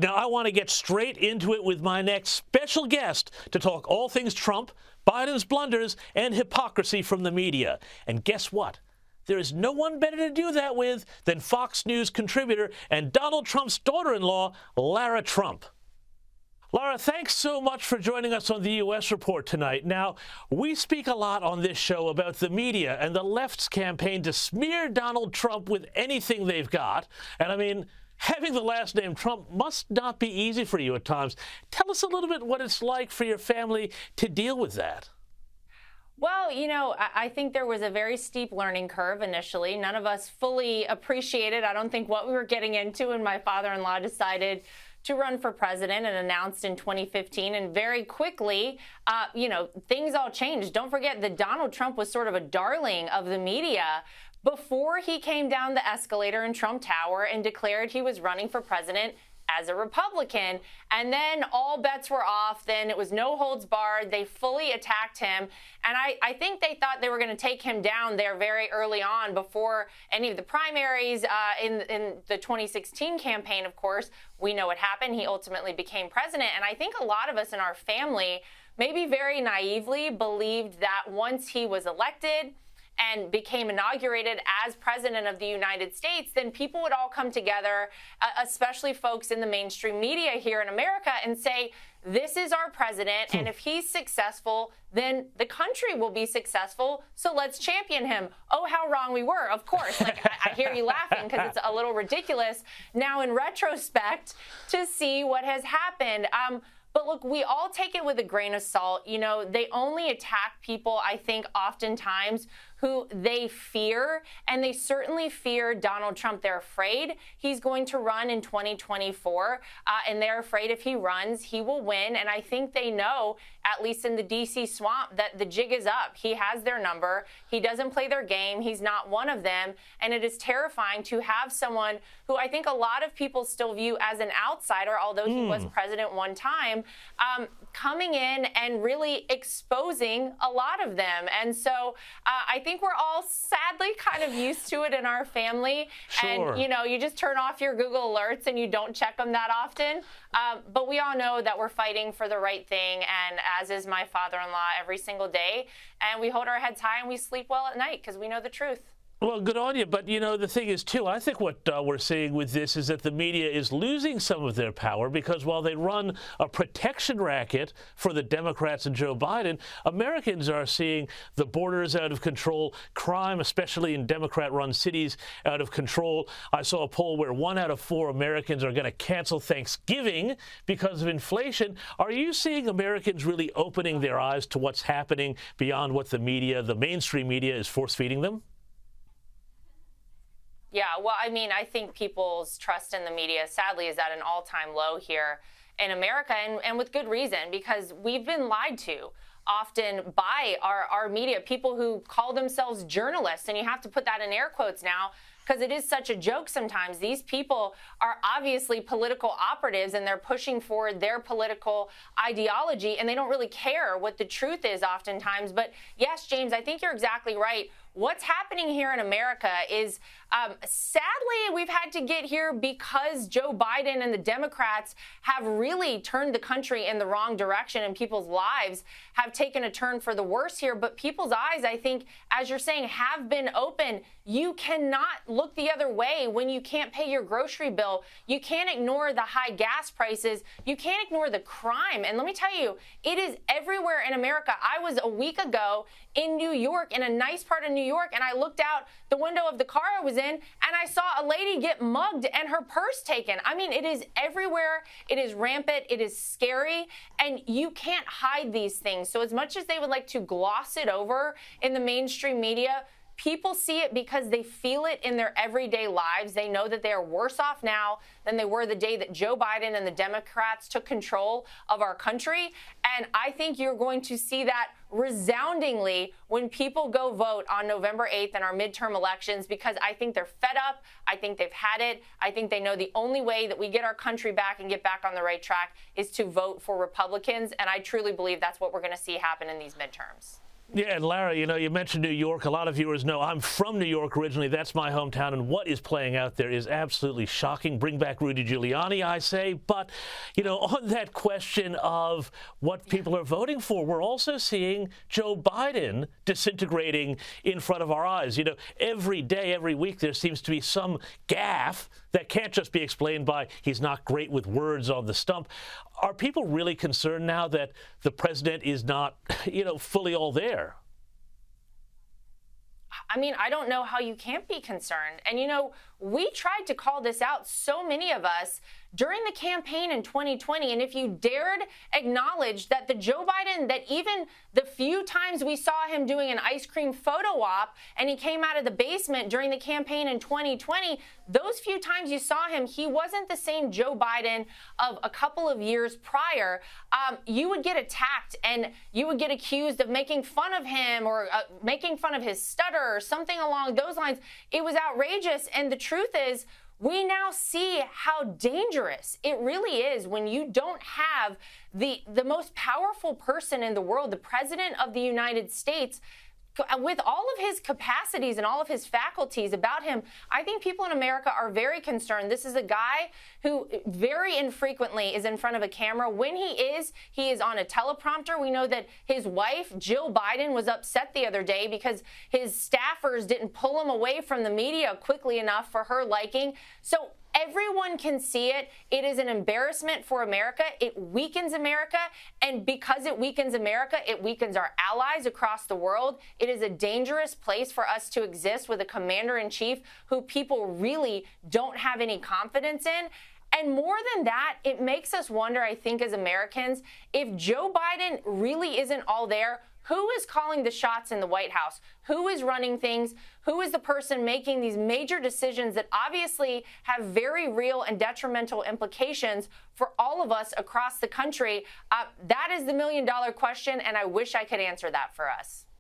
Now, I want to get straight into it with my next special guest to talk all things Trump, Biden's blunders, and hypocrisy from the media. And guess what? There is no one better to do that with than Fox News contributor and Donald Trump's daughter-in-law, Lara Trump. Lara, thanks so much for joining us on the U.S. Report tonight. Now, we speak a lot on this show about the media and the left's campaign to smear Donald Trump with anything they've got. And I mean, having the last name Trump must not be easy for you at times. Tell us a little bit what it's like for your family to deal with that. Well, you know, I think there was a very steep learning curve initially. None of us fully appreciated, I don't think, what we were getting into when my father-in-law decided to run for president and announced in 2015. And very quickly, things all changed. Don't forget that Donald Trump was sort of a darling of the media before he came down the escalator in Trump Tower and declared he was running for president as a Republican. And then all bets were off. Then it was no holds barred. They fully attacked him. And I think they thought they were going to take him down there very early on before any of the primaries in the 2016 campaign. Of course, we know what happened. He ultimately became president. And I think a lot of us in our family maybe very naively believed that once he was elected and became inaugurated as president of the United States, then people would all come together, especially folks in the mainstream media here in America, and say, this is our president, and if he's successful, then the country will be successful, so let's champion him. Oh, how wrong we were, of course. Like, I hear you laughing because it's a little ridiculous now in retrospect to see what has happened. But look, we all take it with a grain of salt. You know, they only attack people, I think, oftentimes who they fear, and they certainly fear Donald Trump. They're afraid he's going to run in 2024, and they're afraid if he runs, he will win. And I think they know, at least in the D.C. swamp, that the jig is up. He has their number. He doesn't play their game. He's not one of them. And it is terrifying to have someone who I think a lot of people still view as an outsider, although he was president one time, coming in and really exposing a lot of them. And so I think we're all sadly kind of used to it in our family. Sure. And, you just turn off your Google alerts and you don't check them that often. But we all know that we're fighting for the right thing, and as is my father-in-law, every single day. And we hold our heads high and we sleep well at night because we know the truth. Well, good on you. But, the thing is, too, I think what we're seeing with this is that the media is losing some of their power because while they run a protection racket for the Democrats and Joe Biden, Americans are seeing the borders out of control, crime, especially in Democrat-run cities, out of control. I saw a poll where 1 out of 4 Americans are going to cancel Thanksgiving because of inflation. Are you seeing Americans really opening their eyes to what's happening beyond what the media, the mainstream media, is force-feeding them? Yeah, well, I mean, I think people's trust in the media, sadly, is at an all-time low here in America, and with good reason, because we've been lied to often by our media, people who call themselves journalists, and you have to put that in air quotes now, because it is such a joke sometimes. These people are obviously political operatives, and they're pushing forward their political ideology, and they don't really care what the truth is oftentimes. But yes, James, I think you're exactly right. What's happening here in America is, sadly, we've had to get here because Joe Biden and the Democrats have really turned the country in the wrong direction, and people's lives have taken a turn for the worse here. But people's eyes, I think, as you're saying, have been open. You cannot look the other way when you can't pay your grocery bill. You can't ignore the high gas prices. You can't ignore the crime. And let me tell you, it is everywhere in America. I was a week ago in New York, in a nice part of New York, and I looked out the window of the car I was in, and I saw a lady get mugged and her purse taken. I mean, it is everywhere. It is rampant. It is scary, and you can't hide these things. So as much as they would like to gloss it over in the mainstream media, people see it because they feel it in their everyday lives. They know that they are worse off now than they were the day that Joe Biden and the Democrats took control of our country. And I think you're going to see that resoundingly when people go vote on November 8th in our midterm elections, because I think they're fed up. I think they've had it. I think they know the only way that we get our country back and get back on the right track is to vote for Republicans. And I truly believe that's what we're going to see happen in these midterms. Yeah, and Lara, you mentioned New York. A lot of viewers know I'm from New York originally. That's my hometown, and what is playing out there is absolutely shocking. Bring back Rudy Giuliani, I say. But, on that question of what people are voting for, we're also seeing Joe Biden disintegrating in front of our eyes. Every day, every week, there seems to be some gaffe that can't just be explained by he's not great with words on the stump. Are people really concerned now that the president is not, fully all there? I mean, I don't know how you can't be concerned. And, we tried to call this out, so many of us, during the campaign in 2020. And if you dared acknowledge that the Joe Biden, that even the few times we saw him doing an ice cream photo op and he came out of the basement during the campaign in 2020, those few times you saw him, he wasn't the same Joe Biden of a couple of years prior. You would get attacked and you would get accused of making fun of him or making fun of his stutter or something along those lines. It was outrageous. And the truth is, we now see how dangerous it really is when you don't have the most powerful person in the world, the President of the United States, with all of his capacities and all of his faculties about him. I think people in America are very concerned. This is a guy who very infrequently is in front of a camera. When he is on a teleprompter. We know that his wife, Jill Biden, was upset the other day because his staffers didn't pull him away from the media quickly enough for her liking. So everyone can see it. It is an embarrassment for America. It weakens America. And because it weakens America, it weakens our allies across the world. It is a dangerous place for us to exist with a commander-in-chief who people really don't have any confidence in. And more than that, it makes us wonder, I think, as Americans, if Joe Biden really isn't all there, who is calling the shots in the White House? Who is running things? Who is the person making these major decisions that obviously have very real and detrimental implications for all of us across the country? That is the million-dollar question, and I wish I could answer that for us.